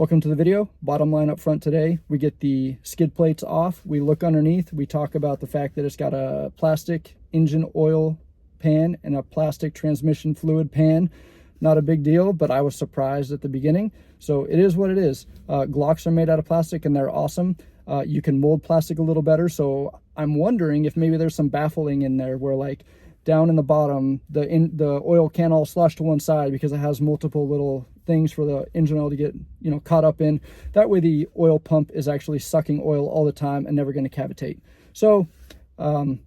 Welcome to the video. Bottom line up front today, we get the skid plates off. We look underneath. We talk about the fact that it's got a plastic engine oil pan and a plastic transmission fluid pan. Not a big deal, but I was surprised at the beginning. So it is what it is. Glocks are made out of plastic and they're awesome. You can mold plastic a little better. So I'm wondering if maybe there's some baffling in there where, like, down in the bottom, the oil can't all slush to one side because it has multiple little things for the engine oil to get, caught up in. That way the oil pump is actually sucking oil all the time and never going to cavitate. So in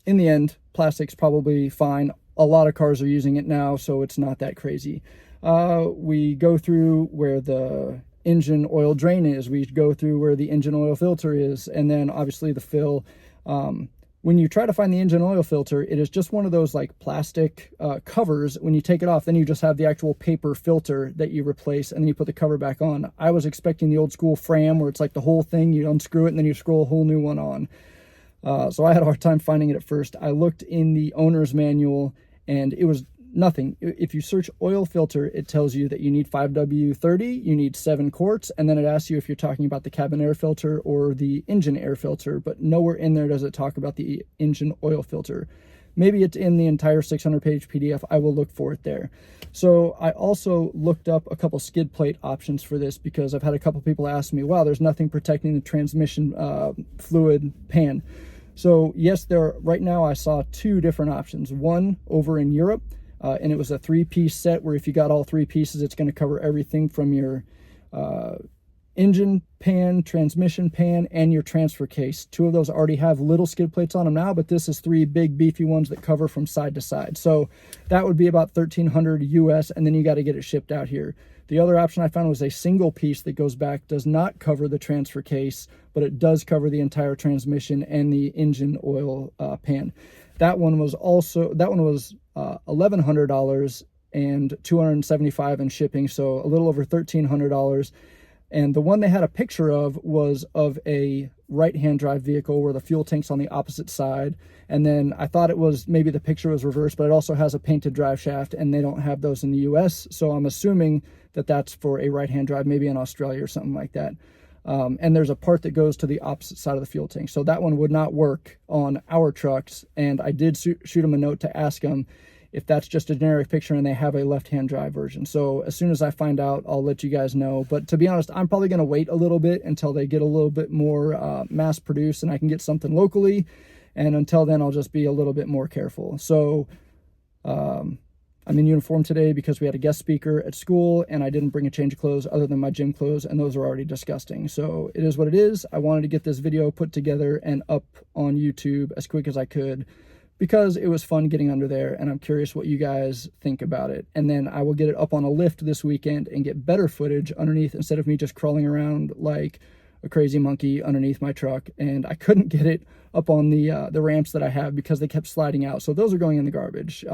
the end, plastic's probably fine. A lot of cars are using it now, so it's not that crazy. We go through where the engine oil drain is. We go through where the engine oil filter is, and then obviously the fill. When you try to find the engine oil filter, it is just one of those like plastic covers. When you take it off, then you just have the actual paper filter that you replace, and then you put the cover back on. I was expecting the old school Fram where it's like the whole thing, you unscrew it and then you screw a whole new one on. So I had a hard time finding it at first. I looked in the owner's manual and it was nothing. If you search oil filter, it tells you that you need 5W30, you need 7 quarts, and then it asks you if you're talking about the cabin air filter or the engine air filter, but nowhere in there does it talk about the engine oil filter. Maybe it's in the entire 600-page PDF. I will look for it there. So I also looked up a couple skid plate options for this because I've had a couple people ask me, wow, there's nothing protecting the transmission fluid pan. So yes, right now I saw 2 different options. One over in Europe, and it was a 3-piece set where if you got all 3 pieces, it's going to cover everything from your engine pan, transmission pan, and your transfer case. 2 of those already have little skid plates on them now, but this is 3 big beefy ones that cover from side to side. So that would be about $1,300 US, and then you got to get it shipped out here. The other option I found was a single piece that goes back, does not cover the transfer case, but it does cover the entire transmission and the engine oil pan. That one was $1,100 and $275 in shipping, so a little over $1,300. And the one they had a picture of was of a right-hand drive vehicle where the fuel tank's on the opposite side. And then I thought it was, maybe the picture was reversed, but it also has a painted drive shaft, and they don't have those in the US. So I'm assuming that that's for a right-hand drive, maybe in Australia or something like that. And there's a part that goes to the opposite side of the fuel tank. So that one would not work on our trucks. And I did shoot them a note to ask them if that's just a generic picture and they have a left-hand drive version. So as soon as I find out, I'll let you guys know. But to be honest, I'm probably going to wait a little bit until they get a little bit more mass produced and I can get something locally. And until then, I'll just be a little bit more careful. So I'm in uniform today because we had a guest speaker at school and I didn't bring a change of clothes other than my gym clothes, and those are already disgusting. So it is what it is. I wanted to get this video put together and up on YouTube as quick as I could because it was fun getting under there, and I'm curious what you guys think about it. And then I will get it up on a lift this weekend and get better footage underneath instead of me just crawling around like a crazy monkey underneath my truck. And I couldn't get it up on the ramps that I have because they kept sliding out. So those are going in the garbage.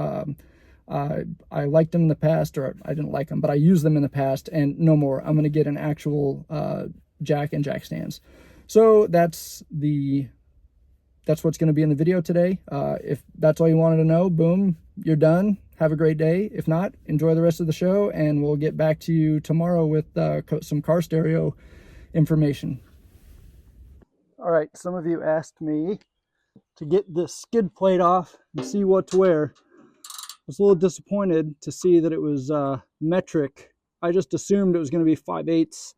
I liked them in the past, or I didn't like them, but I used them in the past, and no more. I'm going to get an actual jack and jack stands. So that's what's going to be in the video today. If that's all you wanted to know, boom, you're done. Have a great day. If not, enjoy the rest of the show, and we'll get back to you tomorrow with some car stereo information. All right, some of you asked me to get this skid plate off and see what to wear. I was a little disappointed to see that it was metric. I just assumed it was going to be 5/8,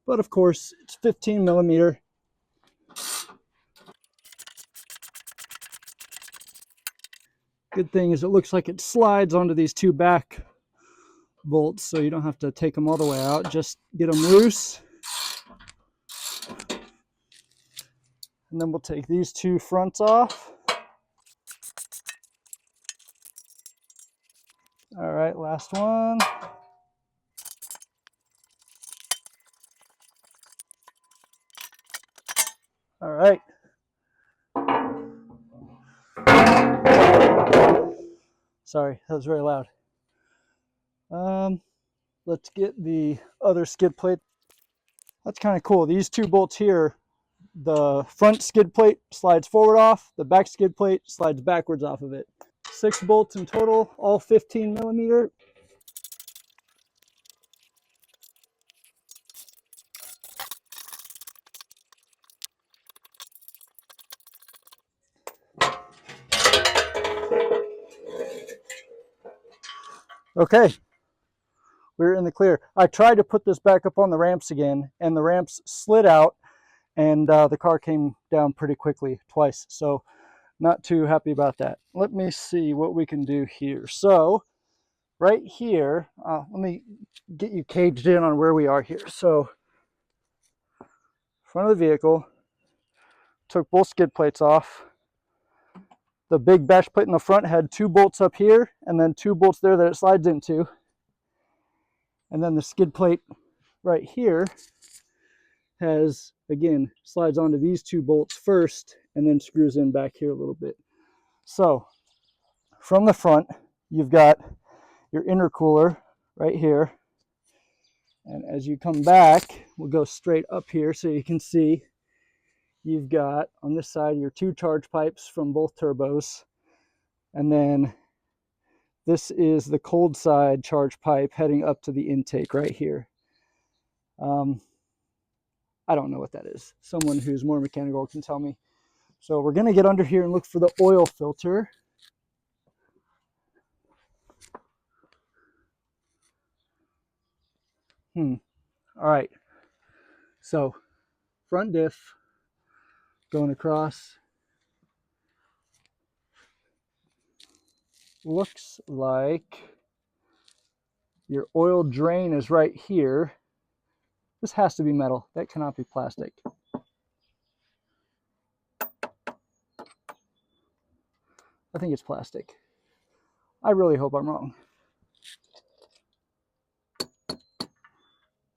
but of course it's 15 millimeter. Good thing is it looks like it slides onto these 2 back bolts, so you don't have to take them all the way out. Just get them loose. And then we'll take these 2 fronts off. All right, last one. All right. Sorry, that was very loud. Let's get the other skid plate. That's kind of cool. These 2 bolts here, the front skid plate slides forward off, the back skid plate slides backwards off of it. 6 bolts in total, all 15 millimeter. Okay, we're in the clear. I tried to put this back up on the ramps again, and the ramps slid out, and the car came down pretty quickly twice. So not too happy about that. Let me see what we can do here. So right here, let me get you caged in on where we are here. So front of the vehicle, took both skid plates off. The big bash plate in the front had 2 bolts up here and then 2 bolts there that it slides into. And then the skid plate right here has, again, slides onto these 2 bolts first and then screws in back here a little bit. So from the front, you've got your intercooler right here. And as you come back, we'll go straight up here so you can see you've got on this side your 2 charge pipes from both turbos. And then this is the cold side charge pipe heading up to the intake right here. I don't know what that is. Someone who's more mechanical can tell me. So we're going to get under here and look for the oil filter. All right. So front diff going across. Looks like your oil drain is right here. This has to be metal. That cannot be plastic. I think it's plastic. I really hope I'm wrong.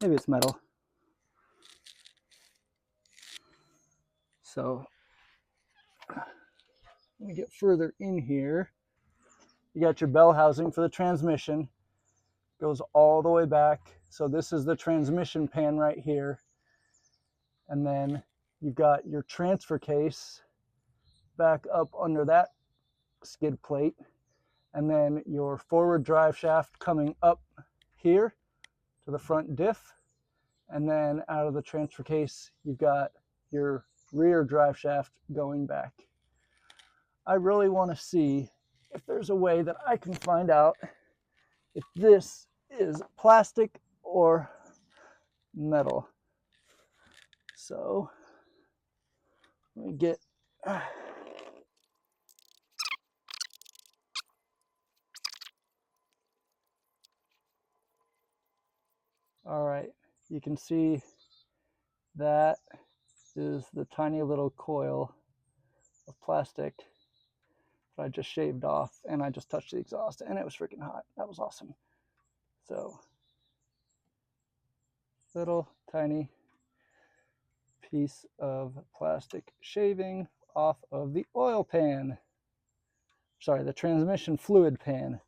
Maybe it's metal. So let me get further in here. You got your bell housing for the transmission. Goes all the way back. So this is the transmission pan right here. And then you've got your transfer case back up under that skid plate. And then your forward drive shaft coming up here to the front diff. And then out of the transfer case, you've got your rear drive shaft going back. I really want to see if there's a way that I can find out if this is plastic or metal. So let me get all right, you can see that is the tiny little coil of plastic that I just shaved off, and I just touched the exhaust and it was freaking hot. That was awesome. So little tiny piece of plastic shaving off of the oil pan. Sorry, the transmission fluid pan.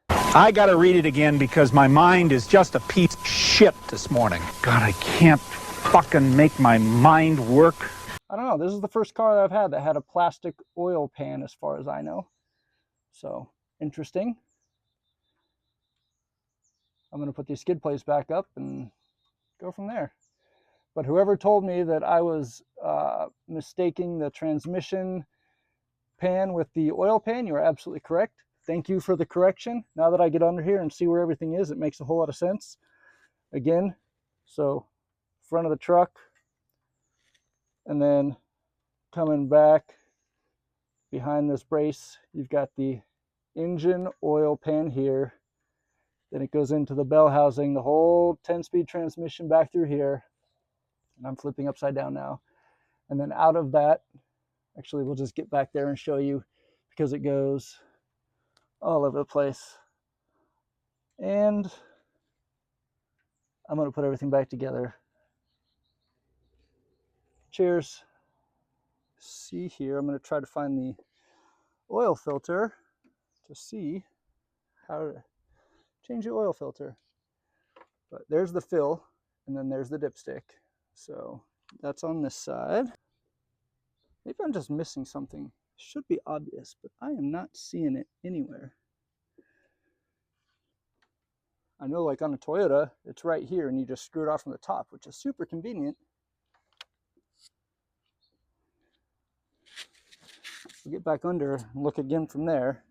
I gotta read it again because my mind is just a piece of shit this morning. God, I can't fucking make my mind work. I don't know. This is the first car that I've had that had a plastic oil pan as far as I know. So, interesting. I'm going to put these skid plates back up and go from there. But whoever told me that I was mistaking the transmission pan with the oil pan, you are absolutely correct. Thank you for the correction. Now that I get under here and see where everything is, it makes a whole lot of sense. Again, so front of the truck, and then coming back behind this brace, you've got the engine oil pan here. Then it goes into the bell housing, the whole 10-speed transmission back through here. And I'm flipping upside down now. And then out of that, actually, we'll just get back there and show you because it goes all over the place. And I'm going to put everything back together. Cheers. See here, I'm going to try to find the oil filter to see how to change the oil filter. But there's the fill, and then there's the dipstick. So that's on this side. Maybe I'm just missing something. It should be obvious, but I am not seeing it anywhere. I know, like on a Toyota, it's right here and you just screw it off from the top, which is super convenient. We'll get back under and look again from there.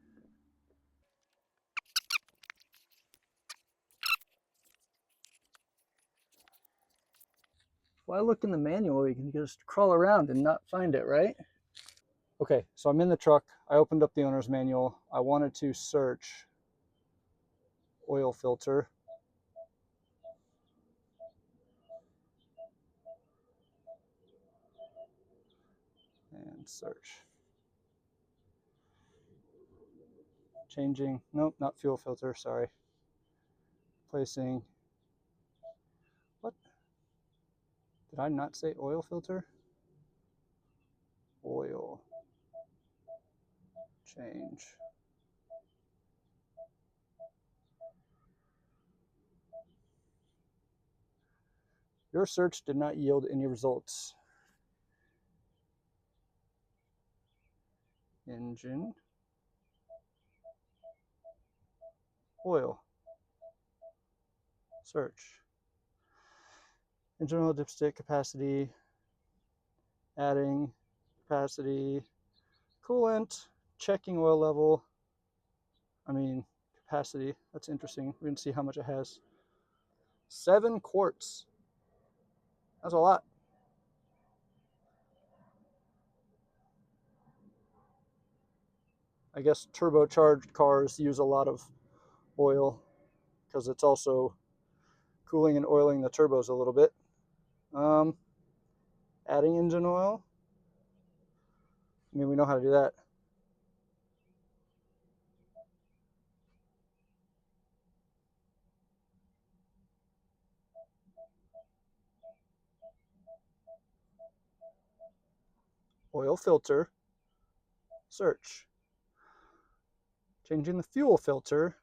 Why look in the manual? You can just crawl around and not find it, right? Okay, so I'm in the truck. I opened up the owner's manual. I wanted to search oil filter. And search. Changing, nope, not fuel filter, sorry. Placing, what? Did I not say oil filter? Oil. Change. Your search did not yield any results. Engine. Oil. Search. Engine oil dipstick capacity. Adding capacity. Coolant. Checking oil level. Capacity. That's interesting. We can see how much it has. 7 quarts. That's a lot. I guess turbocharged cars use a lot of oil because it's also cooling and oiling the turbos a little bit. Adding engine oil. We know how to do that. Oil filter. Search. Changing the fuel filter.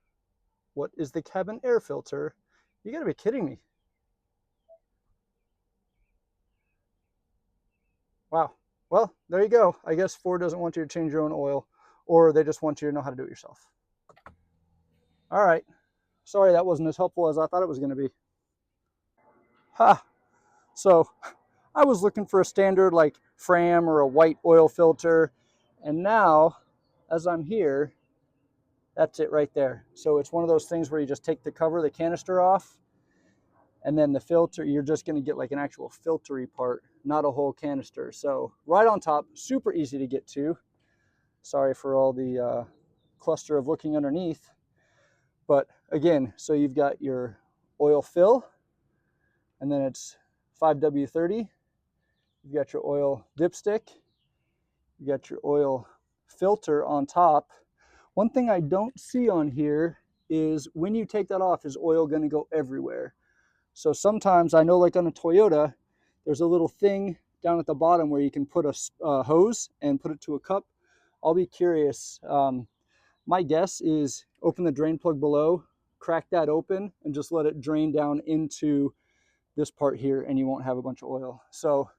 What is the cabin air filter? You gotta be kidding me. Wow. Well, there you go. I guess Ford doesn't want you to change your own oil, or they just want you to know how to do it yourself. All right. Sorry that wasn't as helpful as I thought it was going to be. Ha. So I was looking for a standard like Fram or a white oil filter, and now as I'm here, that's it right there. So it's one of those things where you just take the cover, the canister off, and then the filter, you're just going to get like an actual filtery part, not a whole canister. So right on top, super easy to get to. Sorry for all the cluster of looking underneath. But again, so you've got your oil fill, and then it's 5W30. You've got your oil dipstick. You got your oil filter on top. One thing I don't see on here is when you take that off, is oil going to go everywhere? So sometimes I know, like on a Toyota, there's a little thing down at the bottom where you can put a hose and put it to a cup. I'll be curious. My guess is open the drain plug below, crack that open, and just let it drain down into this part here, and you won't have a bunch of oil. So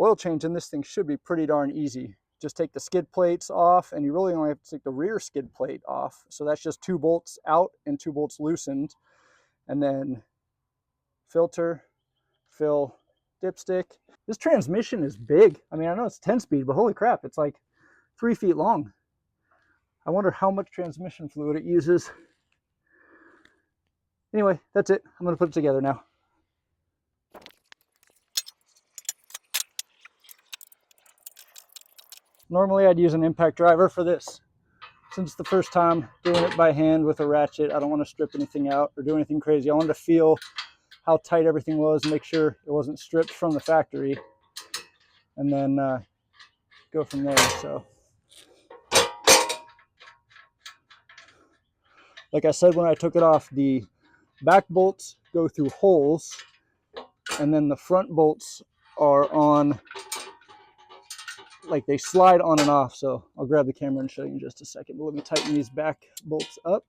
oil change in this thing should be pretty darn easy. Just take the skid plates off, and you really only have to take the rear skid plate off. So that's just 2 bolts out and 2 bolts loosened. And then filter, fill, dipstick. This transmission is big. I know it's 10-speed, but holy crap, it's like 3 feet long. I wonder how much transmission fluid it uses. Anyway, that's it. I'm gonna put it together now. Normally I'd use an impact driver for this. Since the first time doing it by hand with a ratchet, I don't want to strip anything out or do anything crazy. I wanted to feel how tight everything was, make sure it wasn't stripped from the factory, and then go from there. So like I said when I took it off, the back bolts go through holes, and then the front bolts are on, like they slide on and off. So I'll grab the camera and show you in just a second, but let me tighten these back bolts up.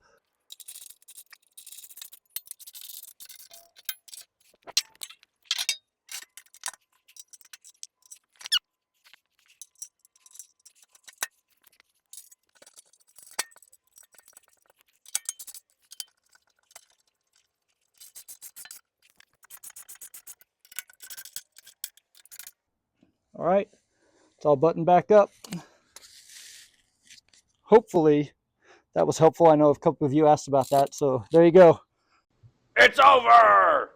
All right, it's all buttoned back up. Hopefully that was helpful. I know a couple of you asked about that, so there you go. It's over!